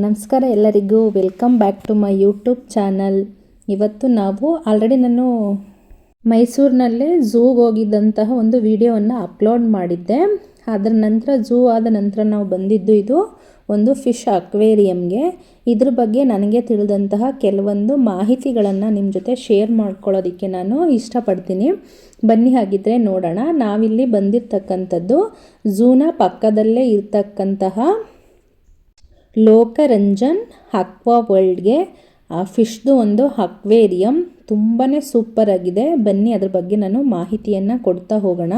ನಮಸ್ಕಾರ ಎಲ್ಲರಿಗೂ, welcome back to my YouTube channel. ಇವತ್ತು ನಾವು ನಾನು ಮೈಸೂರಿನಲ್ಲೇ ಝೂಗೆ ಹೋಗಿದ್ದಂತಹ ಒಂದು ವಿಡಿಯೋವನ್ನು ಅಪ್ಲೋಡ್ ಮಾಡಿದ್ದೆ. ಅದರ ನಂತರ ಝೂ ಆದ ನಂತರ ನಾವು ಬಂದಿದ್ದು ಇದು ಒಂದು ಫಿಶ್ ಅಕ್ವೇರಿಯಂಗೆ. ಇದ್ರ ಬಗ್ಗೆ ನನಗೆ ತಿಳಿದಂತಹ ಕೆಲವೊಂದು ಮಾಹಿತಿಗಳನ್ನು ನಿಮ್ಮ ಜೊತೆ ಶೇರ್ ಮಾಡ್ಕೊಳ್ಳೋದಕ್ಕೆ ನಾನು ಇಷ್ಟಪಡ್ತೀನಿ. ಬನ್ನಿ ಹಾಗಿದ್ರೆ ನೋಡೋಣ. ನಾವಿಲ್ಲಿ ಬಂದಿರತಕ್ಕಂಥದ್ದು ಝೂನ ಪಕ್ಕದಲ್ಲೇ ಇರ್ತಕ್ಕಂತಹ ಲೋಕರಂಜನ್ ಅಕ್ವಾ ವರ್ಲ್ಡ್ಗೆ. ಫಿಶ್ದು ಒಂದು ಅಕ್ವೇರಿಯಂ ತುಂಬಾ ಸೂಪರ್ ಆಗಿದೆ. ಬನ್ನಿ ಅದ್ರ ಬಗ್ಗೆ ನಾನು ಮಾಹಿತಿಯನ್ನು ಕೊಡ್ತಾ ಹೋಗೋಣ.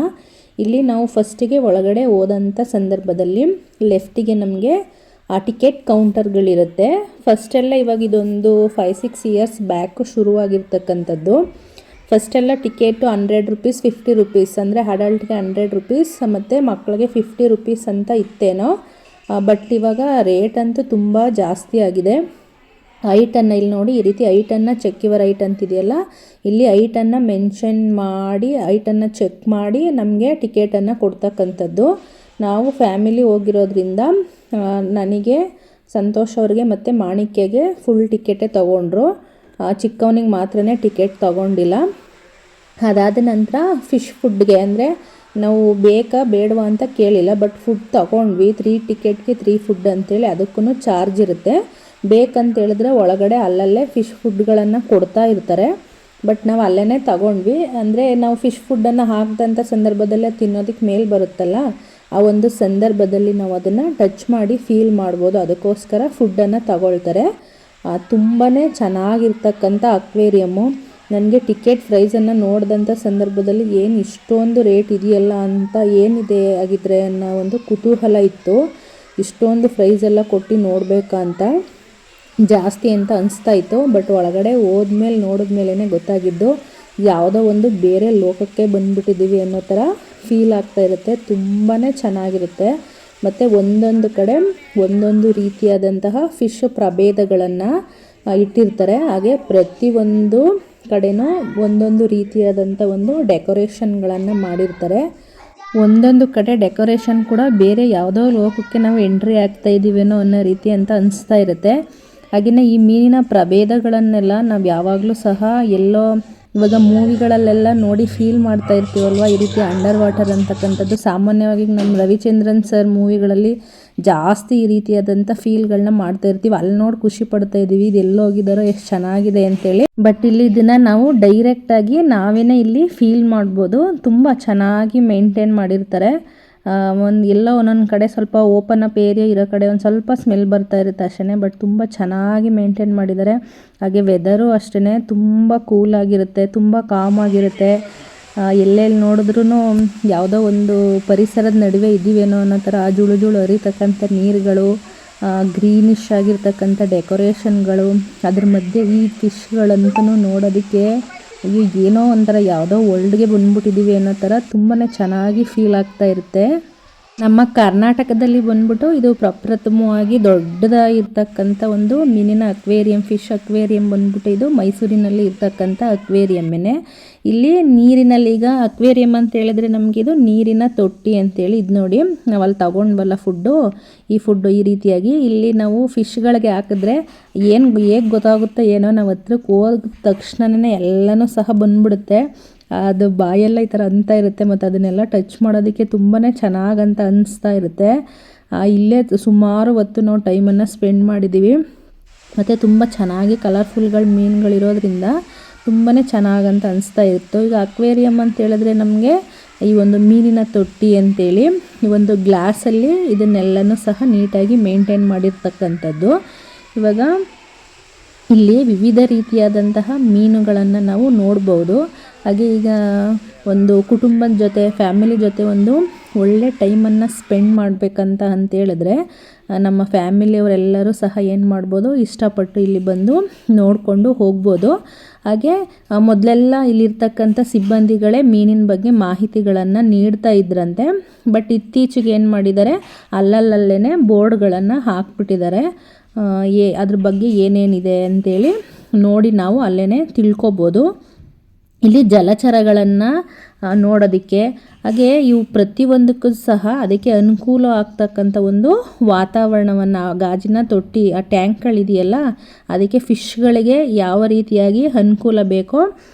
ಇಲ್ಲಿ ನಾವು ಫಸ್ಟಿಗೆ ಒಳಗಡೆ ಹೋದಂಥ ಸಂದರ್ಭದಲ್ಲಿ ಲೆಫ್ಟಿಗೆ ನಮಗೆ ಟಿಕೆಟ್ ಕೌಂಟರ್ಗಳಿರುತ್ತೆ. ಫಸ್ಟೆಲ್ಲ ಇವಾಗ ಇದೊಂದು 5-6 ಇಯರ್ಸ್ ಬ್ಯಾಕು ಶುರುವಾಗಿರ್ತಕ್ಕಂಥದ್ದು. ಫಸ್ಟೆಲ್ಲ ಟಿಕೆಟು 100 ರುಪೀಸ್, 50 ರುಪೀಸ್, ಅಂದರೆ ಅಡಲ್ಟ್ಗೆ 100 ರುಪೀಸ್ ಮತ್ತು ಮಕ್ಕಳಿಗೆ 50 ರುಪೀಸ್ ಅಂತ ಇತ್ತೇನೋ. ಬಟ್ ಇವಾಗ ರೇಟ್ ಅಂತೂ ತುಂಬ ಜಾಸ್ತಿ ಆಗಿದೆ. ಐಟನ್ನು ಇಲ್ಲಿ ನೋಡಿ, ಈ ರೀತಿ ಐಟನ್ನು ಚೆಕ್ ಯುವರ್ ಐಟ್ ಅಂತಿದೆಯಲ್ಲ, ಇಲ್ಲಿ ಐಟನ್ನು ಮೆನ್ಷನ್ ಮಾಡಿ ಐಟನ್ನು ಚೆಕ್ ಮಾಡಿ ನಮಗೆ ಟಿಕೆಟನ್ನು ಕೊಡ್ತಕ್ಕಂಥದ್ದು. ನಾವು ಫ್ಯಾಮಿಲಿ ಹೋಗಿರೋದ್ರಿಂದ ನನಗೆ, ಸಂತೋಷ್ ಅವ್ರಿಗೆ ಮತ್ತು ಮಾಣಿಕ್ಯಗೆ ಫುಲ್ ಟಿಕೆಟೇ ತೊಗೊಂಡ್ರು. ಚಿಕ್ಕವನಿಗೆ ಮಾತ್ರನೇ ಟಿಕೆಟ್ ತೊಗೊಂಡಿಲ್ಲ. ಅದಾದ ನಂತರ ಫಿಶ್ ಫುಡ್ಗೆ ಅಂದರೆ ನಾವು ಬೇಕಾ ಬೇಡವಾ ಅಂತ ಕೇಳಿಲ್ಲ, ಬಟ್ ಫುಡ್ ತೊಗೊಂಡ್ವಿ. 3 ಟಿಕೆಟ್ಗೆ 3 ಫುಡ್ ಅಂತೇಳಿ ಅದಕ್ಕೂ ಚಾರ್ಜ್ ಇರುತ್ತೆ. ಬೇಕಂತೇಳಿದ್ರೆ ಒಳಗಡೆ ಅಲ್ಲಲ್ಲೇ ಫಿಶ್ ಫುಡ್ಗಳನ್ನು ಕೊಡ್ತಾ ಇರ್ತಾರೆ. ಬಟ್ ನಾವು ಅಲ್ಲೇ ತಗೊಂಡ್ವಿ. ಅಂದರೆ ನಾವು ಫಿಶ್ ಫುಡ್ಡನ್ನು ಹಾಕಿದಂಥ ಸಂದರ್ಭದಲ್ಲೇ ತಿನ್ನೋದಕ್ಕೆ ಮೇಲೆ ಬರುತ್ತಲ್ಲ, ಆ ಒಂದು ಸಂದರ್ಭದಲ್ಲಿ ನಾವು ಅದನ್ನು ಟಚ್ ಮಾಡಿ ಫೀಲ್ ಮಾಡ್ಬೋದು. ಅದಕ್ಕೋಸ್ಕರ ಫುಡ್ಡನ್ನು ತಗೊಳ್ತಾರೆ. ತುಂಬಾ ಚೆನ್ನಾಗಿರ್ತಕ್ಕಂಥ ಅಕ್ವೇರಿಯಮ್ಮು. ನನಗೆ ಟಿಕೆಟ್ ಪ್ರೈಸನ್ನು ನೋಡಿದಂಥ ಸಂದರ್ಭದಲ್ಲಿ ಏನು ಇಷ್ಟೊಂದು ರೇಟ್ ಇದೆಯಲ್ಲ ಅಂತ, ಏನಿದೆ ಆಗಿದ್ರೆ ಅನ್ನೋ ಒಂದು ಕುತೂಹಲ ಇತ್ತು. ಇಷ್ಟೊಂದು ಪ್ರೈಸೆಲ್ಲ ಕೊಟ್ಟು ನೋಡಬೇಕಾ ಅಂತ, ಜಾಸ್ತಿ ಅಂತ ಅನಿಸ್ತಾ ಇತ್ತು. ಬಟ್ ಒಳಗಡೆ ಹೋದ್ಮೇಲೆ ನೋಡಿದ್ಮೇಲೆ ಗೊತ್ತಾಗಿದ್ದು ಯಾವುದೋ ಒಂದು ಬೇರೆ ಲೋಕಕ್ಕೆ ಬಂದುಬಿಟ್ಟಿದ್ದೀವಿ ಅನ್ನೋ ಥರ ಫೀಲ್ ಆಗ್ತಾ ಇರುತ್ತೆ. ತುಂಬಾ ಚೆನ್ನಾಗಿರುತ್ತೆ. ಮತ್ತು ಒಂದೊಂದು ಕಡೆ ಒಂದೊಂದು ರೀತಿಯಾದಂತಹ ಫಿಶ್ ಪ್ರಭೇದಗಳನ್ನು ಇಟ್ಟಿರ್ತಾರೆ. ಹಾಗೆ ಪ್ರತಿಯೊಂದು ಕಡೆನೂ ಒಂದೊಂದು ರೀತಿಯಾದಂಥ ಒಂದು ಡೆಕೋರೇಷನ್ಗಳನ್ನು ಮಾಡಿರ್ತಾರೆ. ಒಂದೊಂದು ಕಡೆ ಡೆಕೋರೇಷನ್ ಕೂಡ ಬೇರೆ ಯಾವುದೋ ಲೋಕಕ್ಕೆ ನಾವು ಎಂಟ್ರಿ ಆಗ್ತಾ ಇದ್ದೀವೇನೋ ಅನ್ನೋ ರೀತಿ ಅಂತ ಅನಿಸ್ತಾ ಇರುತ್ತೆ. ಹಾಗೆಯೇ ಈ ಮೀನಿನ ಪ್ರಭೇದಗಳನ್ನೆಲ್ಲ ನಾವು ಯಾವಾಗಲೂ ಸಹ ಎಲ್ಲೋ ಇವಾಗ ಮೂವಿಗಳಲ್ಲೆಲ್ಲ ನೋಡಿ ಫೀಲ್ ಮಾಡ್ತಾ ಇರ್ತೀವಲ್ವ, ಈ ರೀತಿ ಅಂಡರ್ ವಾಟರ್ ಅಂತಕ್ಕಂಥದ್ದು. ಸಾಮಾನ್ಯವಾಗಿ ನಮ್ಮ ರವಿಚಂದ್ರನ್ ಸರ್ ಮೂವಿಗಳಲ್ಲಿ ಜಾಸ್ತಿ ಈ ರೀತಿಯಾದಂಥ ಫೀಲ್ಗಳನ್ನ ಮಾಡ್ತಾ ಇರ್ತೀವಿ. ಅಲ್ಲಿ ನೋಡಿ ಖುಷಿ ಪಡ್ತಾ ಇದ್ದೀವಿ, ಇದು ಎಲ್ಲೋಗಿದ್ದಾರೋ ಎಷ್ಟು ಚೆನ್ನಾಗಿದೆ ಅಂತೇಳಿ. ಬಟ್ ಇಲ್ಲಿ ಇದನ್ನು ನಾವು ಡೈರೆಕ್ಟಾಗಿ ನಾವೇನೇ ಇಲ್ಲಿ ಫೀಲ್ ಮಾಡ್ಬೋದು. ತುಂಬ ಚೆನ್ನಾಗಿ ಮೇಂಟೈನ್ ಮಾಡಿರ್ತಾರೆ. ಎಲ್ಲೋ ಒಂದೊಂದು ಕಡೆ ಸ್ವಲ್ಪ ಓಪನ್ ಅಪ್ ಏರಿಯಾ ಇರೋ ಕಡೆ ಒಂದು ಸ್ವಲ್ಪ ಸ್ಮೆಲ್ ಬರ್ತಾ ಇರುತ್ತೆ ಅಷ್ಟೇ. ಬಟ್ ತುಂಬ ಚೆನ್ನಾಗಿ ಮೇಂಟೈನ್ ಮಾಡಿದ್ದಾರೆ. ಹಾಗೆ ವೆದರು ಅಷ್ಟೇ ತುಂಬ ಕೂಲಾಗಿರುತ್ತೆ, ತುಂಬ ಕಾಮಾಗಿರುತ್ತೆ. ಎಲ್ಲೆಲ್ಲಿ ನೋಡಿದ್ರೂ ಯಾವುದೋ ಒಂದು ಪರಿಸರದ ನಡುವೆ ಇದ್ದೀವೇನೋ ಅನ್ನೋ ಥರ ಜುಳು ಜುಳು ಹರಿತಕ್ಕಂಥ ನೀರುಗಳು, ಗ್ರೀನಿಶ್ ಆಗಿರ್ತಕ್ಕಂಥ ಡೆಕೋರೇಷನ್ಗಳು, ಅದ್ರ ಮಧ್ಯೆ ಈ ಫಿಶ್ಗಳಂತೂ ನೋಡೋದಕ್ಕೆ ಏನೋ ಒಂಥರ ಯಾವುದೋ ವರ್ಲ್ಡ್ಗೆ ಬಂದ್ಬಿಟ್ಟಿದ್ದೀವಿ ಅನ್ನೋ ಥರ ತುಂಬಾ ಚೆನ್ನಾಗಿ ಫೀಲ್ ಆಗ್ತಾ ಇರುತ್ತೆ. ನಮ್ಮ ಕರ್ನಾಟಕದಲ್ಲಿ ಬಂದ್ಬಿಟ್ಟು ಇದು ಪ್ರಪ್ರಥಮವಾಗಿ ದೊಡ್ಡದಾಗಿರ್ತಕ್ಕಂಥ ಒಂದು ಮೀನಿನ ಅಕ್ವೇರಿಯಂ, ಫಿಶ್ ಅಕ್ವೇರಿಯಂ ಬಂದ್ಬಿಟ್ಟು ಇದು ಮೈಸೂರಿನಲ್ಲಿ ಇರ್ತಕ್ಕಂಥ ಅಕ್ವೇರಿಯಮ್ಮೇ. ಇಲ್ಲಿ ನೀರಿನಲ್ಲಿ, ಈಗ ಅಕ್ವೇರಿಯಂ ಅಂತ ಹೇಳಿದ್ರೆ ನಮಗೆ ಇದು ನೀರಿನ ತೊಟ್ಟಿ ಅಂತೇಳಿ. ಇದು ನೋಡಿ ನಾವು ಅಲ್ಲಿ ತಗೊಂಡ್ವಲ್ಲ ಫುಡ್ಡು, ಈ ಫುಡ್ಡು ಈ ರೀತಿಯಾಗಿ ಇಲ್ಲಿ ನಾವು ಫಿಶ್ಗಳಿಗೆ ಹಾಕಿದ್ರೆ ಹೇಗೆ ಗೊತ್ತಾಗುತ್ತೋ ಏನೋ, ನಾವು ಹತ್ರಕ್ಕೆ ಹೋದ ತಕ್ಷಣವೇ ಎಲ್ಲನೂ ಸಹ ಬಂದ್ಬಿಡುತ್ತೆ. ಅದು ಬಾಯೆಲ್ಲ ಈ ಥರ ಅಂತ ಇರುತ್ತೆ. ಮತ್ತು ಅದನ್ನೆಲ್ಲ ಟಚ್ ಮಾಡೋದಕ್ಕೆ ತುಂಬಾ ಚೆನ್ನಾಗಂತ ಅನಿಸ್ತಾ ಇರುತ್ತೆ. ಇಲ್ಲೇ ಸುಮಾರು ಹೊತ್ತು ನಾವು ಟೈಮನ್ನು ಸ್ಪೆಂಡ್ ಮಾಡಿದ್ದೀವಿ. ಮತ್ತು ತುಂಬ ಚೆನ್ನಾಗಿ ಕಲರ್ಫುಲ್ಗಳು ಮೀನುಗಳಿರೋದ್ರಿಂದ ತುಂಬಾ ಚೆನ್ನಾಗಂತ ಅನಿಸ್ತಾ ಇತ್ತು. ಈಗ ಅಕ್ವೇರಿಯಂ ಅಂತ ಹೇಳಿದ್ರೆ ನಮಗೆ ಈ ಒಂದು ಮೀನಿನ ತೊಟ್ಟಿ ಅಂತೇಳಿ ಈ ಒಂದು ಗ್ಲಾಸಲ್ಲಿ ಇದನ್ನೆಲ್ಲನೂ ಸಹ ನೀಟಾಗಿ ಮೇಂಟೈನ್ ಮಾಡಿರ್ತಕ್ಕಂಥದ್ದು. ಇವಾಗ ಇಲ್ಲಿ ವಿವಿಧ ರೀತಿಯಾದಂತಹ ಮೀನುಗಳನ್ನು ನಾವು ನೋಡ್ಬೋದು. ಹಾಗೆ ಈಗ ಒಂದು ಕುಟುಂಬದ ಜೊತೆ, ಫ್ಯಾಮಿಲಿ ಜೊತೆ ಒಂದು ಒಳ್ಳೆ ಟೈಮನ್ನು ಸ್ಪೆಂಡ್ ಮಾಡಬೇಕಂತ ಅಂತೇಳಿದ್ರೆ ನಮ್ಮ ಫ್ಯಾಮಿಲಿಯವರೆಲ್ಲರೂ ಸಹ ಏನು ಮಾಡ್ಬೋದು, ಇಷ್ಟಪಟ್ಟು ಇಲ್ಲಿ ಬಂದು ನೋಡಿಕೊಂಡು ಹೋಗ್ಬೋದು. ಹಾಗೆ ಮೊದಲೆಲ್ಲ ಇಲ್ಲಿರ್ತಕ್ಕಂಥ ಸಿಬ್ಬಂದಿಗಳೇ ಮೀನಿನ ಬಗ್ಗೆ ಮಾಹಿತಿಗಳನ್ನು ನೀಡ್ತಾ ಇದ್ರಂತೆ. ಬಟ್ ಇತ್ತೀಚೆಗೆ ಏನು ಮಾಡಿದ್ದಾರೆ, ಅಲ್ಲಲ್ಲೇ ಬೋರ್ಡ್ಗಳನ್ನು ಹಾಕ್ಬಿಟ್ಟಿದ್ದಾರೆ. ಅದ್ರ ಬಗ್ಗೆ ಏನೇನಿದೆ ಅಂತೇಳಿ ನೋಡಿ ನಾವು ಅಲ್ಲೇ ತಿಳ್ಕೊಬೋದು. ಇಲ್ಲಿ ಜಲಚರಗಳನ್ನು ನೋಡೋದಕ್ಕೆ, ಹಾಗೆ ಇವು ಪ್ರತಿಯೊಂದಕ್ಕೂ ಸಹ ಅದಕ್ಕೆ ಅನುಕೂಲ ಆಗ್ತಕ್ಕಂಥ ಒಂದು ವಾತಾವರಣವನ್ನು, ಗಾಜಿನ ತೊಟ್ಟಿ, ಆ ಟ್ಯಾಂಕ್ಗಳಿದೆಯಲ್ಲ ಅದಕ್ಕೆ ಫಿಶ್ಗಳಿಗೆ ಯಾವ ರೀತಿಯಾಗಿ ಅನುಕೂಲ ಬೇಕೋ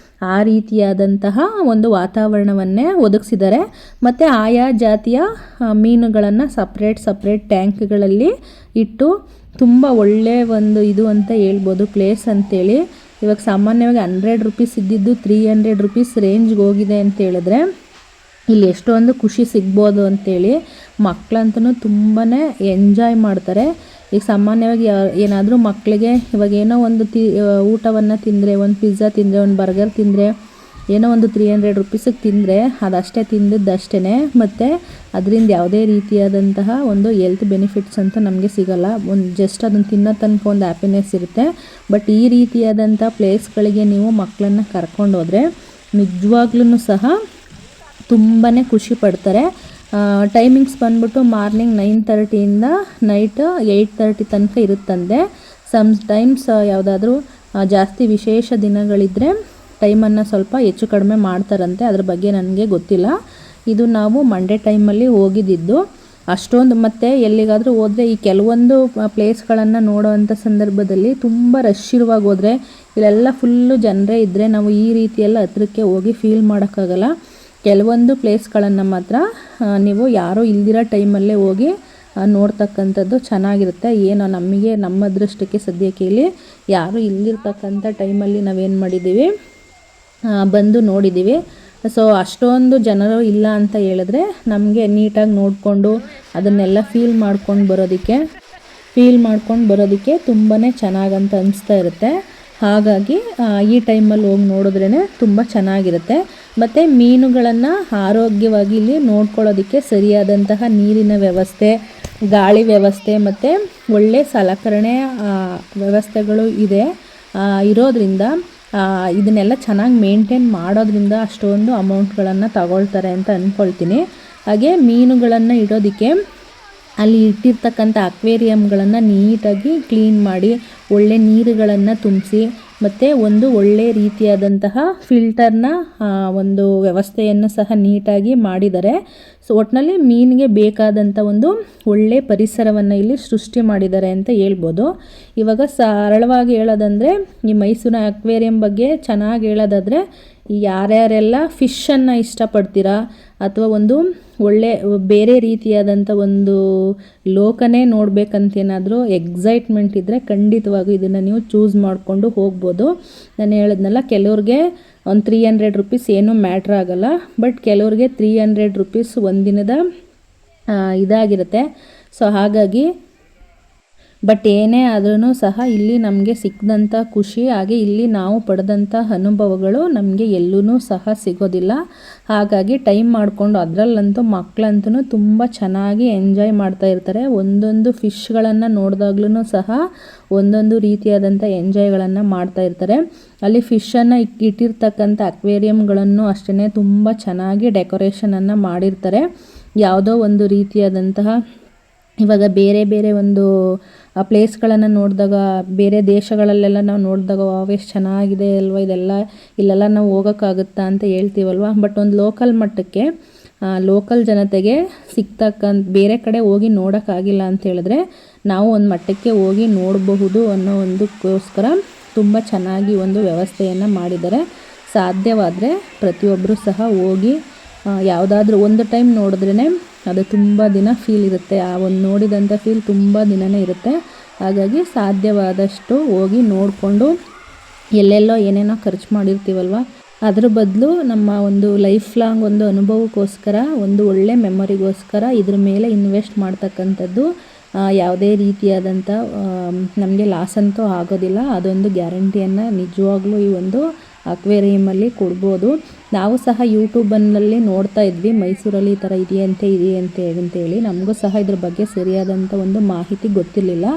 ಆ ರೀತಿಯಾದಂತಹ ಒಂದು ವಾತಾವರಣವನ್ನೇ ಒದಗಿಸಿದ್ದಾರೆ. ಮತ್ತು ಆಯಾ ಜಾತಿಯ ಮೀನುಗಳನ್ನು ಸಪ್ರೇಟ್ ಟ್ಯಾಂಕ್ಗಳಲ್ಲಿ ಇಟ್ಟು ತುಂಬ ಒಳ್ಳೆಯ ಒಂದು ಇದು ಅಂತ ಹೇಳ್ಬೋದು, ಪ್ಲೇಸ್ ಅಂತೇಳಿ. ಇವಾಗ ಸಾಮಾನ್ಯವಾಗಿ 100 ರೂಪೀಸ್ ಇದ್ದಿದ್ದು 300 ರೂಪೀಸ್ ರೇಂಜ್ಗೆ ಹೋಗಿದೆ ಅಂತ ಹೇಳಿದ್ರೆ ಇಲ್ಲಿ ಎಷ್ಟೊಂದು ಖುಷಿ ಸಿಗ್ಬೋದು ಅಂತೇಳಿ ಮಕ್ಕಳಂತೂ ತುಂಬಾ ಎಂಜಾಯ್ ಮಾಡ್ತಾರೆ. ಈಗ ಸಾಮಾನ್ಯವಾಗಿ ಏನಾದರೂ ಮಕ್ಕಳಿಗೆ ಇವಾಗ ಏನೋ ಒಂದು ಊಟವನ್ನು ತಿಂದರೆ, ಒಂದು ಪಿಜ್ಜಾ ತಿಂದರೆ, ಒಂದು ಬರ್ಗರ್ ತಿಂದರೆ, ಏನೋ ಒಂದು 300 ರೂಪೀಸಿಗೆ ತಿಂದರೆ ಅದಷ್ಟೇ ತಿಂದಿದ್ದಷ್ಟೇ, ಮತ್ತು ಅದರಿಂದ ಯಾವುದೇ ರೀತಿಯಾದಂತಹ ಒಂದು ಹೆಲ್ತ್ ಬೆನಿಫಿಟ್ಸ್ ಅಂತ ನಮಗೆ ಸಿಗೋಲ್ಲ. ಒಂದು ಜಸ್ಟ್ ಅದನ್ನು ತಿನ್ನೋ ತನಕ ಒಂದು ಹ್ಯಾಪಿನೆಸ್ ಇರುತ್ತೆ. ಬಟ್ ಈ ರೀತಿಯಾದಂಥ ಪ್ಲೇಸ್ಗಳಿಗೆ ನೀವು ಮಕ್ಕಳನ್ನು ಕರ್ಕೊಂಡೋದ್ರೆ ನಿಜವಾಗ್ಲೂ ಸಹ ತುಂಬಾ ಖುಷಿ ಪಡ್ತಾರೆ. ಟೈಮಿಂಗ್ಸ್ ಬಂದ್ಬಿಟ್ಟು ಮಾರ್ನಿಂಗ್ 9:30ಇಂದ ನೈಟ್ 8:30 ತನಕ ಇರುತ್ತಂದೆ. ಟೈಮ್ಸ್ ಯಾವುದಾದ್ರೂ ಜಾಸ್ತಿ ವಿಶೇಷ ದಿನಗಳಿದ್ದರೆ ಟೈಮನ್ನು ಸ್ವಲ್ಪ ಹೆಚ್ಚು ಕಡಿಮೆ ಮಾಡ್ತಾರಂತೆ, ಅದ್ರ ಬಗ್ಗೆ ನನಗೆ ಗೊತ್ತಿಲ್ಲ. ಇದು ನಾವು ಮಂಡೇ ಟೈಮಲ್ಲಿ ಹೋಗಿದ್ದಿದ್ದು. ಅಷ್ಟೊಂದು ಮತ್ತು ಎಲ್ಲಿಗಾದರೂ ಹೋದರೆ ಈ ಕೆಲವೊಂದು ಪ್ಲೇಸ್ಗಳನ್ನು ನೋಡೋವಂಥ ಸಂದರ್ಭದಲ್ಲಿ ತುಂಬ ರಶ್ ಇರುವಾಗ ಹೋದರೆ, ಇಲ್ಲೆಲ್ಲ ಫುಲ್ಲು ಜನರೇ ಇದ್ದರೆ ನಾವು ಈ ರೀತಿಯೆಲ್ಲ ಹತ್ರಕ್ಕೆ ಹೋಗಿ ಫೀಲ್ ಮಾಡೋಕ್ಕಾಗಲ್ಲ. ಕೆಲವೊಂದು ಪ್ಲೇಸ್ಗಳನ್ನು ಮಾತ್ರ ನೀವು ಯಾರೂ ಇಲ್ದಿರೋ ಟೈಮಲ್ಲೇ ಹೋಗಿ ನೋಡ್ತಕ್ಕಂಥದ್ದು ಚೆನ್ನಾಗಿರುತ್ತೆ. ಏನೋ ನಮಗೆ ನಮ್ಮ ಅದೃಷ್ಟಕ್ಕೆ ಸದ್ಯಕ್ಕೆ ಇಲ್ಲಿ ಯಾರೂ ಇಲ್ದಿರ್ತಕ್ಕಂಥ ಟೈಮಲ್ಲಿ ನಾವೇನು ಮಾಡಿದ್ದೀವಿ, ಬಂದು ನೋಡಿದ್ದೀವಿ. ಸೊ ಅಷ್ಟೊಂದು ಜನರು ಇಲ್ಲ ಅಂತ ಹೇಳಿದ್ರೆ ನಮಗೆ ನೀಟಾಗಿ ನೋಡಿಕೊಂಡು ಅದನ್ನೆಲ್ಲ ಫೀಲ್ ಮಾಡ್ಕೊಂಡು ಬರೋದಕ್ಕೆ ತುಂಬಾ ಚೆನ್ನಾಗಂತ ಅನಿಸ್ತಾ ಇರುತ್ತೆ. ಹಾಗಾಗಿ ಈ ಟೈಮಲ್ಲಿ ಹೋಗಿ ನೋಡಿದ್ರೇ ತುಂಬ ಚೆನ್ನಾಗಿರುತ್ತೆ. ಮತ್ತು ಮೀನುಗಳನ್ನು ಆರೋಗ್ಯವಾಗಿ ಇಲ್ಲಿ ನೋಡ್ಕೊಳ್ಳೋದಕ್ಕೆ ಸರಿಯಾದಂತಹ ನೀರಿನ ವ್ಯವಸ್ಥೆ, ಗಾಳಿ ವ್ಯವಸ್ಥೆ ಮತ್ತು ಒಳ್ಳೆ ಸಲಕರಣೆ ವ್ಯವಸ್ಥೆಗಳು ಇರೋದ್ರಿಂದ ಇದನ್ನೆಲ್ಲ ಚೆನ್ನಾಗಿ ಮೇಂಟೈನ್ ಮಾಡೋದ್ರಿಂದ ಅಷ್ಟೊಂದು ಅಮೌಂಟ್ಗಳನ್ನು ತಗೊಳ್ತಾರೆ ಅಂತ ಅಂದ್ಕೊಳ್ತೀನಿ. ಹಾಗೆ ಮೀನುಗಳನ್ನು ಇಡೋದಕ್ಕೆ ಅಲ್ಲಿ ಇಟ್ಟಿರ್ತಕ್ಕಂಥ ಅಕ್ವೇರಿಯಮ್ಗಳನ್ನು ನೀಟಾಗಿ ಕ್ಲೀನ್ ಮಾಡಿ ಒಳ್ಳೆ ನೀರುಗಳನ್ನು ತುಂಬಿಸಿ ಮತ್ತು ಒಂದು ಒಳ್ಳೆ ರೀತಿಯಾದಂತಹ ಫಿಲ್ಟರ್ನ ಒಂದು ವ್ಯವಸ್ಥೆಯನ್ನು ಸಹ ನೀಟಾಗಿ ಮಾಡಿದ್ದಾರೆ. ಸೊ ಒಟ್ಟಿನಲ್ಲಿ ಮೀನಿಗೆ ಬೇಕಾದಂಥ ಒಂದು ಒಳ್ಳೆ ಪರಿಸರವನ್ನು ಇಲ್ಲಿ ಸೃಷ್ಟಿ ಮಾಡಿದ್ದಾರೆ ಅಂತ ಹೇಳ್ಬೋದು. ಇವಾಗ ಸರಳವಾಗಿ ಹೇಳೋದಂದರೆ ಈ ಮೈಸೂರಿನ ಅಕ್ವೇರಿಯಂ ಬಗ್ಗೆ ಚೆನ್ನಾಗಿ ಹೇಳೋದಾದರೆ, ಯಾರ್ಯಾರೆಲ್ಲ ಫಿಶನ್ನು ಇಷ್ಟಪಡ್ತೀರಾ ಅಥವಾ ಒಂದು ಒಳ್ಳೆ ಬೇರೆ ರೀತಿಯಾದಂಥ ಒಂದು ಲೋಕನೇ ನೋಡಬೇಕಂತೇನಾದರೂ ಎಕ್ಸೈಟ್ಮೆಂಟ್ ಇದ್ದರೆ ಖಂಡಿತವಾಗೂ ಇದನ್ನು ನೀವು ಚೂಸ್ ಮಾಡಿಕೊಂಡು ಹೋಗ್ಬೋದು. ನಾನು ಹೇಳಿದ್ನಲ್ಲ, ಕೆಲವ್ರಿಗೆ ಒಂದು 300 ರೂಪೀಸ್ ಏನೂ ಮ್ಯಾಟ್ರ್ ಆಗೋಲ್ಲ, ಬಟ್ ಕೆಲವ್ರಿಗೆ 300 ರೂಪೀಸ್ ಒಂದಿನದ ಇದಾಗಿರುತ್ತೆ. ಸೊ ಹಾಗಾಗಿ ಬಟ್ ಏನೇ ಆದ್ರೂ ಸಹ ಇಲ್ಲಿ ನಮಗೆ ಸಿಕ್ಕಿದಂಥ ಖುಷಿ, ಹಾಗೆ ಇಲ್ಲಿ ನಾವು ಪಡೆದಂಥ ಅನುಭವಗಳು ನಮಗೆ ಎಲ್ಲೂ ಸಹ ಸಿಗೋದಿಲ್ಲ. ಹಾಗಾಗಿ ಟೈಮ್ ಮಾಡಿಕೊಂಡು ಅದರಲ್ಲಂತೂ ಮಕ್ಕಳಂತೂ ತುಂಬ ಚೆನ್ನಾಗಿ ಎಂಜಾಯ್ ಮಾಡ್ತಾ ಇರ್ತಾರೆ. ಒಂದೊಂದು ಫಿಶ್ಗಳನ್ನು ನೋಡಿದಾಗ್ಲೂ ಸಹ ಒಂದೊಂದು ರೀತಿಯಾದಂಥ ಎಂಜಾಯ್ಗಳನ್ನು ಮಾಡ್ತಾ ಇರ್ತಾರೆ. ಅಲ್ಲಿ ಫಿಶನ್ನು ಇಟ್ಟಿರ್ತಕ್ಕಂಥ ಅಕ್ವೇರಿಯಮ್ಗಳನ್ನು ಅಷ್ಟೇ ತುಂಬ ಚೆನ್ನಾಗಿ ಡೆಕೋರೇಷನನ್ನು ಮಾಡಿರ್ತಾರೆ. ಯಾವುದೋ ಒಂದು ರೀತಿಯಾದಂತಹ ಇವಾಗ ಬೇರೆ ಒಂದು ಪ್ಲೇಸ್ಗಳನ್ನು ನೋಡಿದಾಗ, ಬೇರೆ ದೇಶಗಳಲ್ಲೆಲ್ಲ ನಾವು ನೋಡಿದಾಗ ಎಷ್ಟು ಚೆನ್ನಾಗಿದೆ ಅಲ್ವ ಇಲ್ಲೆಲ್ಲ ನಾವು ಹೋಗೋಕ್ಕಾಗುತ್ತಾ ಅಂತ ಹೇಳ್ತೀವಲ್ವ. ಬಟ್ ಒಂದು ಲೋಕಲ್ ಮಟ್ಟಕ್ಕೆ ಲೋಕಲ್ ಜನತೆಗೆ ಸಿಗ್ತಕ್ಕಂಥ ಬೇರೆ ಕಡೆ ಹೋಗಿ ನೋಡೋಕ್ಕಾಗಿಲ್ಲ ಅಂತ ಹೇಳಿದ್ರೆ ನಾವು ಒಂದು ಮಟ್ಟಕ್ಕೆ ಹೋಗಿ ನೋಡಬಹುದು ಅನ್ನೋ ಒಂದಕ್ಕೋಸ್ಕರ ತುಂಬ ಚೆನ್ನಾಗಿ ಒಂದು ವ್ಯವಸ್ಥೆಯನ್ನು ಮಾಡಿದ್ದಾರೆ. ಸಾಧ್ಯವಾದರೆ ಪ್ರತಿಯೊಬ್ಬರು ಸಹ ಹೋಗಿ ಯಾವುದಾದ್ರೂ ಒಂದು ಟೈಮ್ ನೋಡಿದ್ರೇ ಅದು ತುಂಬ ದಿನ ಫೀಲ್ ಇರುತ್ತೆ. ಆ ಒಂದು ನೋಡಿದಂಥ ಫೀಲ್ ತುಂಬ ದಿನವೇ ಇರುತ್ತೆ. ಹಾಗಾಗಿ ಸಾಧ್ಯವಾದಷ್ಟು ಹೋಗಿ ನೋಡಿಕೊಂಡು ಎಲ್ಲೆಲ್ಲೋ ಏನೇನೋ ಖರ್ಚು ಮಾಡಿರ್ತೀವಲ್ವ, ಅದ್ರ ಬದಲು ನಮ್ಮ ಒಂದು ಲೈಫ್ ಲಾಂಗ್ ಒಂದು ಅನುಭವಕ್ಕೋಸ್ಕರ, ಒಂದು ಒಳ್ಳೆ ಮೆಮೊರಿಗೋಸ್ಕರ ಇದ್ರ ಮೇಲೆ ಇನ್ವೆಸ್ಟ್ ಮಾಡ್ತಕ್ಕಂಥದ್ದು ಯಾವುದೇ ರೀತಿಯಾದಂಥ ನಮಗೆ ಲಾಸ್ ಅಂತೂ ಆಗೋದಿಲ್ಲ. ಅದೊಂದು ಗ್ಯಾರಂಟಿಯನ್ನು ನಿಜವಾಗ್ಲೂ ಈ ಒಂದು ಅಕ್ವೇರಿಯಮಲ್ಲಿ ಕೊಡ್ಬೋದು. ನಾವು ಸಹ ಯೂಟ್ಯೂಬಲ್ಲಿ ನೋಡ್ತಾ ಇದ್ವಿ, ಮೈಸೂರಲ್ಲಿ ಈ ಥರ ಇದೆಯಂತೆ ಅಂತೇಳಿ. ನಮಗೂ ಸಹ ಇದ್ರ ಬಗ್ಗೆ ಸರಿಯಾದಂಥ ಒಂದು ಮಾಹಿತಿ ಗೊತ್ತಿರಲಿಲ್ಲ.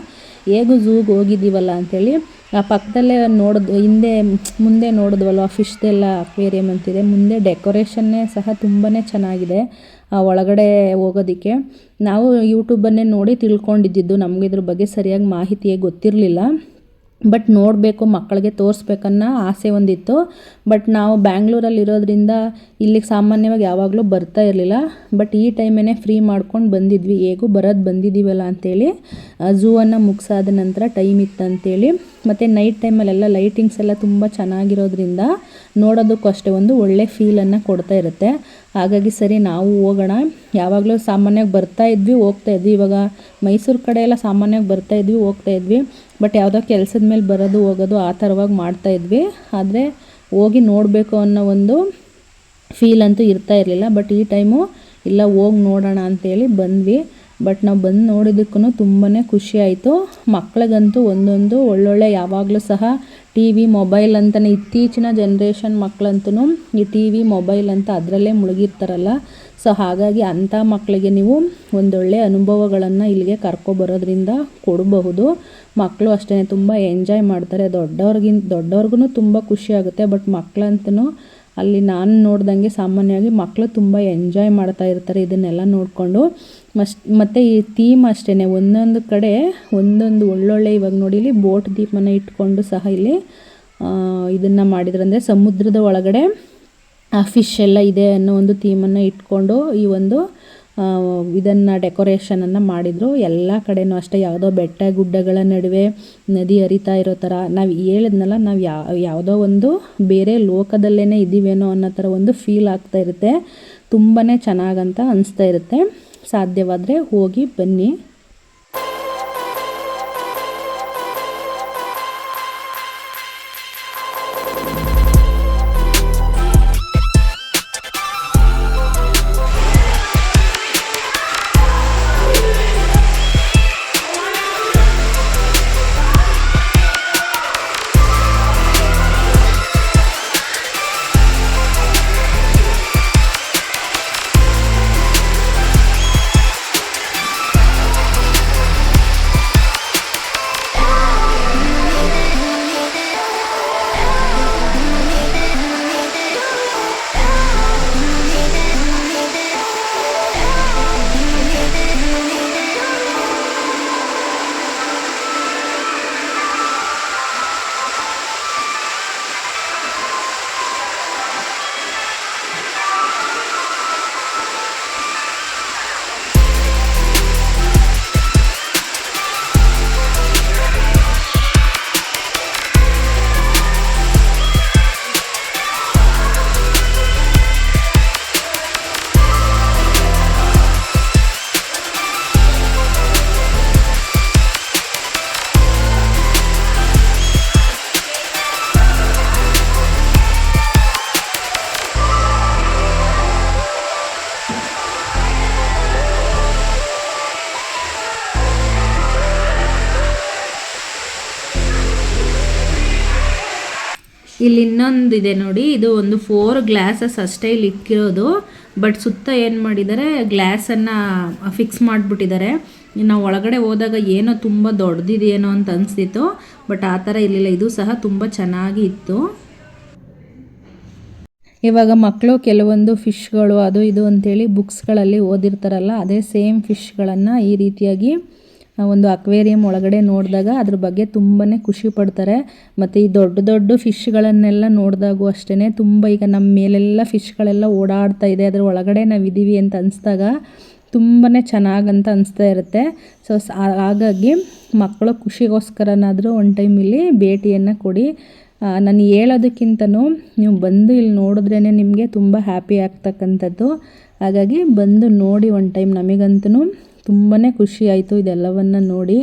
ಹೇಗೂ ಝೂಗೆ ಹೋಗಿದ್ದೀವಲ್ಲ ಅಂಥೇಳಿ ಆ ಪಕ್ಕದಲ್ಲೇ ಮುಂದೆ ನೋಡಿದ್ವಲ್ವ ಫಿಶ್ದೆಲ್ಲ ಅಕ್ವೇರಿಯಮ್ ಅಂತಿದೆ. ಮುಂದೆ ಡೆಕೋರೇಷನ್ನೇ ಸಹ ತುಂಬಾ ಚೆನ್ನಾಗಿದೆ ಒಳಗಡೆ ಹೋಗೋದಕ್ಕೆ. ನಾವು ಯೂಟ್ಯೂಬನ್ನೇ ನೋಡಿ ತಿಳ್ಕೊಂಡಿದ್ದು, ನಮಗಿದ್ರ ಬಗ್ಗೆ ಸರಿಯಾಗಿ ಮಾಹಿತಿಯೇ ಗೊತ್ತಿರಲಿಲ್ಲ. ಬಟ್ ನೋಡಬೇಕು, ಮಕ್ಕಳಿಗೆ ತೋರಿಸ್ಬೇಕನ್ನೋ ಆಸೆ ಒಂದಿತ್ತು. ಬಟ್ ನಾವು ಬ್ಯಾಂಗ್ಳೂರಲ್ಲಿ ಇರೋದ್ರಿಂದ ಇಲ್ಲಿಗೆ ಸಾಮಾನ್ಯವಾಗಿ ಯಾವಾಗಲೂ ಬರ್ತಾ ಇರಲಿಲ್ಲ. ಬಟ್ ಈ ಟೈಮೇ ಫ್ರೀ ಮಾಡ್ಕೊಂಡು ಬಂದಿದ್ವಿ, ಹೇಗೂ ಬಂದಿದ್ದೀವಲ್ಲ ಅಂಥೇಳಿ. ಝೂವನ್ನು ಮುಗಿಸಾದ ನಂತರ ಟೈಮ್ ಇತ್ತಂತೇಳಿ. ಮತ್ತು ನೈಟ್ ಟೈಮಲ್ಲೆಲ್ಲ ಲೈಟಿಂಗ್ಸ್ ಎಲ್ಲ ತುಂಬ ಚೆನ್ನಾಗಿರೋದ್ರಿಂದ ನೋಡೋದಕ್ಕೂ ಅಷ್ಟೇ ಒಂದು ಒಳ್ಳೆ ಫೀಲನ್ನು ಕೊಡ್ತಾ ಇರುತ್ತೆ. ಹಾಗಾಗಿ ಸರಿ ನಾವು ಹೋಗೋಣ, ಯಾವಾಗಲೂ ಸಾಮಾನ್ಯವಾಗಿ ಬರ್ತಾಯಿದ್ವಿ ಹೋಗ್ತಾಯಿದ್ವಿ. ಇವಾಗ ಮೈಸೂರು ಕಡೆ ಎಲ್ಲ ಸಾಮಾನ್ಯವಾಗಿ ಬರ್ತಾಯಿದ್ವಿ ಹೋಗ್ತಾಯಿದ್ವಿ. ಬಟ್ ಯಾವುದೋ ಕೆಲಸದ ಮೇಲೆ ಬರೋದು ಹೋಗೋದು ಆ ಥರವಾಗಿ ಮಾಡ್ತಾಯಿದ್ವಿ. ಆದರೆ ಹೋಗಿ ನೋಡಬೇಕು ಅನ್ನೋ ಒಂದು ಫೀಲ್ ಅಂತೂ ಇರ್ತಾ ಇರಲಿಲ್ಲ. ಬಟ್ ಈ ಟೈಮು ಇಲ್ಲ, ಹೋಗಿ ನೋಡೋಣ ಅಂಥೇಳಿ ಬಂದ್ವಿ. ಬಟ್ ನಾವು ಬಂದು ನೋಡಿದ್ದಕ್ಕೂ ತುಂಬಾ ಖುಷಿ ಆಯಿತು. ಮಕ್ಳಿಗಂತೂ ಒಂದೊಂದು ಒಳ್ಳೊಳ್ಳೆ, ಯಾವಾಗಲೂ ಸಹ ಟಿ ವಿ ಮೊಬೈಲ್ ಅಂತಲೇ, ಇತ್ತೀಚಿನ ಜನ್ರೇಷನ್ ಮಕ್ಕಳಂತೂ ಈ ಟಿ ವಿ ಮೊಬೈಲ್ ಅಂತ ಅದರಲ್ಲೇ ಮುಳುಗಿರ್ತಾರಲ್ಲ. ಸೊ ಹಾಗಾಗಿ ಅಂಥ ಮಕ್ಕಳಿಗೆ ನೀವು ಒಂದೊಳ್ಳೆ ಅನುಭವಗಳನ್ನು ಇಲ್ಲಿಗೆ ಕರ್ಕೊಬರೋದ್ರಿಂದ ಕೊಡಬಹುದು. ಮಕ್ಕಳು ಅಷ್ಟೇ ತುಂಬ ಎಂಜಾಯ್ ಮಾಡ್ತಾರೆ. ದೊಡ್ಡವ್ರಿಗೂ ತುಂಬ ಖುಷಿ ಆಗುತ್ತೆ. ಬಟ್ ಮಕ್ಕಳಂತೂ ಅಲ್ಲಿ ನಾನು ನೋಡ್ದಂಗೆ ಸಾಮಾನ್ಯವಾಗಿ ಮಕ್ಕಳು ತುಂಬ ಎಂಜಾಯ್ ಮಾಡ್ತಾ ಇರ್ತಾರೆ ಇದನ್ನೆಲ್ಲ ನೋಡಿಕೊಂಡು. ಮತ್ತು ಈ ಥೀಮ್ ಅಷ್ಟೇ, ಒಂದೊಂದು ಕಡೆ ಒಂದೊಂದು ಒಳ್ಳೊಳ್ಳೆ, ಇವಾಗ ನೋಡಿ ಇಲ್ಲಿ ಬೋಟ್ ದೀಪನ ಇಟ್ಕೊಂಡು ಸಹ ಇಲ್ಲಿ ಇದನ್ನು ಮಾಡಿದ್ರಂದರೆ ಸಮುದ್ರದ ಒಳಗಡೆ ಆ ಫಿಶ್ ಎಲ್ಲ ಇದೆ ಅನ್ನೋ ಒಂದು ಥೀಮನ್ನು ಇಟ್ಕೊಂಡು ಈ ಒಂದು ಇದನ್ನು ಡೆಕೋರೇಷನನ್ನು ಮಾಡಿದರು. ಎಲ್ಲ ಕಡೆಯೂ ಅಷ್ಟೇ, ಯಾವುದೋ ಬೆಟ್ಟ ಗುಡ್ಡಗಳ ನಡುವೆ ನದಿ ಹರಿತಾ ಇರೋ ಥರ, ನಾವು ಹೇಳಿದ್ನಲ್ಲ, ನಾವು ಯಾವುದೋ ಒಂದು ಬೇರೆ ಲೋಕದಲ್ಲೇ ಇದ್ದೀವೇನೋ ಅನ್ನೋ ಥರ ಒಂದು ಫೀಲ್ ಆಗ್ತಾ ಇರುತ್ತೆ. ತುಂಬಾ ಚೆನ್ನಾಗಂತ ಅನಿಸ್ತಾ ಇರುತ್ತೆ. ಸಾಧ್ಯವಾದರೆ ಹೋಗಿ ಬನ್ನಿ. ಇಲ್ಲಿ ಇನ್ನೊಂದಿದೆ ನೋಡಿ, ಇದು ಒಂದು 4 ಗ್ಲಾಸಸ್ ಅಷ್ಟೇ ಇಲ್ಲಿ ಇಕ್ಕಿರೋದು. ಬಟ್ ಸುತ್ತ ಏನು ಮಾಡಿದ್ದಾರೆ, ಗ್ಲಾಸನ್ನು ಫಿಕ್ಸ್ ಮಾಡಿಬಿಟ್ಟಿದ್ದಾರೆ. ನಾವು ಒಳಗಡೆ ಹೋದಾಗ ಏನೋ ತುಂಬ ದೊಡ್ಡದಿದೆಯೇನೋ ಅಂತ ಅನಿಸ್ತಿತ್ತು. ಬಟ್ ಆ ಥರ ಇರಲಿಲ್ಲ, ಇದು ಸಹ ತುಂಬ ಚೆನ್ನಾಗಿ ಇತ್ತು. ಇವಾಗ ಮಕ್ಕಳು ಕೆಲವೊಂದು ಫಿಶ್ಗಳು ಅದು ಇದು ಅಂಥೇಳಿ ಬುಕ್ಸ್ಗಳಲ್ಲಿ ಓದಿರ್ತಾರಲ್ಲ, ಅದೇ ಸೇಮ್ ಫಿಶ್ಗಳನ್ನು ಈ ರೀತಿಯಾಗಿ ಒಂದು ಅಕ್ವೇರಿಯಂ ಒಳಗಡೆ ನೋಡಿದಾಗ ಅದ್ರ ಬಗ್ಗೆ ತುಂಬಾ ಖುಷಿ ಪಡ್ತಾರೆ. ಮತ್ತು ಈ ದೊಡ್ಡ ದೊಡ್ಡ ಫಿಶ್ಗಳನ್ನೆಲ್ಲ ನೋಡಿದಾಗೂ ಅಷ್ಟೇ ತುಂಬ, ಈಗ ನಮ್ಮ ಮೇಲೆಲ್ಲ ಫಿಶ್ಗಳೆಲ್ಲ ಓಡಾಡ್ತಾ ಇದೆ, ಅದ್ರ ಒಳಗಡೆ ನಾವಿದ್ದೀವಿ ಅಂತ ಅನಿಸ್ದಾಗ ತುಂಬಾ ಚೆನ್ನಾಗಂತ ಅನಿಸ್ತಾ ಇರುತ್ತೆ. ಸೊ ಹಾಗಾಗಿ ಮಕ್ಕಳ ಖುಷಿಗೋಸ್ಕರನಾದರೂ ಒಂದು ಟೈಮ್ ಇಲ್ಲಿ ಭೇಟಿಯನ್ನು ಕೊಡಿ. ನಾನು ಹೇಳೋದಕ್ಕಿಂತನೂ ನೀವು ಬಂದು ಇಲ್ಲಿ ನೋಡಿದ್ರೇ ನಿಮಗೆ ತುಂಬ ಹ್ಯಾಪಿ ಆಗ್ತಕ್ಕಂಥದ್ದು. ಹಾಗಾಗಿ ಬಂದು ನೋಡಿ ಒಂದು ಟೈಮ್. ನಮಗಂತೂ ತುಂಬಾ ಖುಷಿ ಆಯಿತು ಇದೆಲ್ಲವನ್ನು ನೋಡಿ.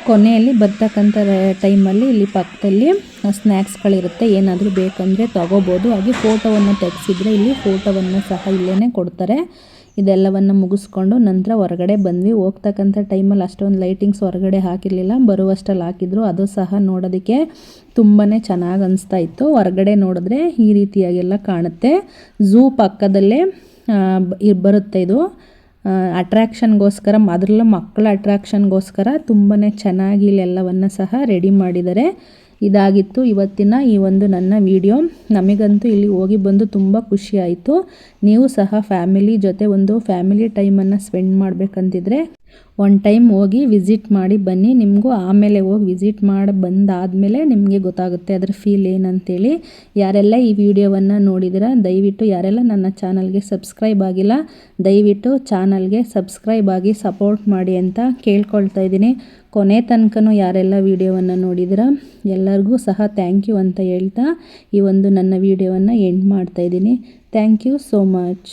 ಕೊನೆಯಲ್ಲಿ ಬರ್ತಕ್ಕಂಥ ಟೈಮಲ್ಲಿ ಇಲ್ಲಿ ಪಕ್ಕದಲ್ಲಿ ಸ್ನ್ಯಾಕ್ಸ್ಗಳಿರುತ್ತೆ, ಏನಾದರೂ ಬೇಕಂದರೆ ತಗೋಬೋದು. ಹಾಗೆ ಫೋಟೋವನ್ನು ತೆಗೆಸಿದ್ರೆ ಇಲ್ಲಿ ಫೋಟೋವನ್ನು ಸಹ ಇಲ್ಲೇ ಕೊಡ್ತಾರೆ. ಇದೆಲ್ಲವನ್ನು ಮುಗಿಸ್ಕೊಂಡು ನಂತರ ಹೊರಗಡೆ ಬಂದ್ವಿ. ಹೋಗ್ತಕ್ಕಂಥ ಟೈಮಲ್ಲಿ ಅಷ್ಟೊಂದು ಲೈಟಿಂಗ್ಸ್ ಹೊರಗಡೆ ಹಾಕಿರಲಿಲ್ಲ, ಬರುವಷ್ಟಲ್ಲಿ ಹಾಕಿದ್ರು. ಅದು ಸಹ ನೋಡೋದಕ್ಕೆ ತುಂಬಾ ಚೆನ್ನಾಗಿ ಅನಿಸ್ತಾ ಇತ್ತು. ಹೊರಗಡೆ ನೋಡಿದ್ರೆ ಈ ರೀತಿಯಾಗೆಲ್ಲ ಕಾಣುತ್ತೆ. ಝೂ ಪಕ್ಕದಲ್ಲೇ ಬರುತ್ತೆ ಇದು. ಅಟ್ರ್ಯಾಕ್ಷನ್ಗೋಸ್ಕರ, ಅದರಲ್ಲೂ ಮಕ್ಕಳ ಅಟ್ರ್ಯಾಕ್ಷನ್ಗೋಸ್ಕರ ತುಂಬಾ ಚೆನ್ನಾಗಿ ಇಲ್ಲೆಲ್ಲವನ್ನು ಸಹ ರೆಡಿ ಮಾಡಿದ್ದಾರೆ. ಇದಾಗಿತ್ತು ಇವತ್ತಿನ ಈ ಒಂದು ನನ್ನ ವಿಡಿಯೋ. ನಮಗಂತೂ ಇಲ್ಲಿ ಹೋಗಿ ಬಂದು ತುಂಬ ಖುಷಿ ಆಯಿತು. ನೀವು ಸಹ ಫ್ಯಾಮಿಲಿ ಜೊತೆ ಒಂದು ಫ್ಯಾಮಿಲಿ ಟೈಮನ್ನು ಸ್ಪೆಂಡ್ ಮಾಡಬೇಕಂತಿದ್ರೆ ಒನ್ ಟೈಮ್ ಹೋಗಿ ವಿಸಿಟ್ ಮಾಡಿ ಬನ್ನಿ. ನಿಮಗೂ ಆಮೇಲೆ ಹೋಗಿ ವಿಸಿಟ್ ಮಾಡಿ ಬಂದಾದಮೇಲೆ ನಿಮಗೆ ಗೊತ್ತಾಗುತ್ತೆ ಅದರ ಫೀಲ್ ಏನಂತೇಳಿ. ಯಾರೆಲ್ಲ ಈ ವಿಡಿಯೋವನ್ನು ನೋಡಿದಿರ, ದಯವಿಟ್ಟು ಯಾರೆಲ್ಲ ನನ್ನ ಚಾನಲ್ಗೆ ಸಬ್ಸ್ಕ್ರೈಬ್ ಆಗಿಲ್ಲ, ದಯವಿಟ್ಟು ಚಾನಲ್ಗೆ ಸಬ್ಸ್ಕ್ರೈಬ್ ಆಗಿ ಸಪೋರ್ಟ್ ಮಾಡಿ ಅಂತ ಕೇಳ್ಕೊಳ್ತಾ ಇದ್ದೀನಿ. ಕೊನೆ ತನಕನೂ ಯಾರೆಲ್ಲ ವಿಡಿಯೋವನ್ನು ನೋಡಿದಿರ ಎಲ್ಲರಿಗೂ ಸಹ ಥ್ಯಾಂಕ್ ಯು ಅಂತ ಹೇಳ್ತಾ ಈ ಒಂದು ನನ್ನ ವಿಡಿಯೋವನ್ನು ಎಂಡ್ ಮಾಡ್ತಾಯಿದ್ದೀನಿ. Thank you so much.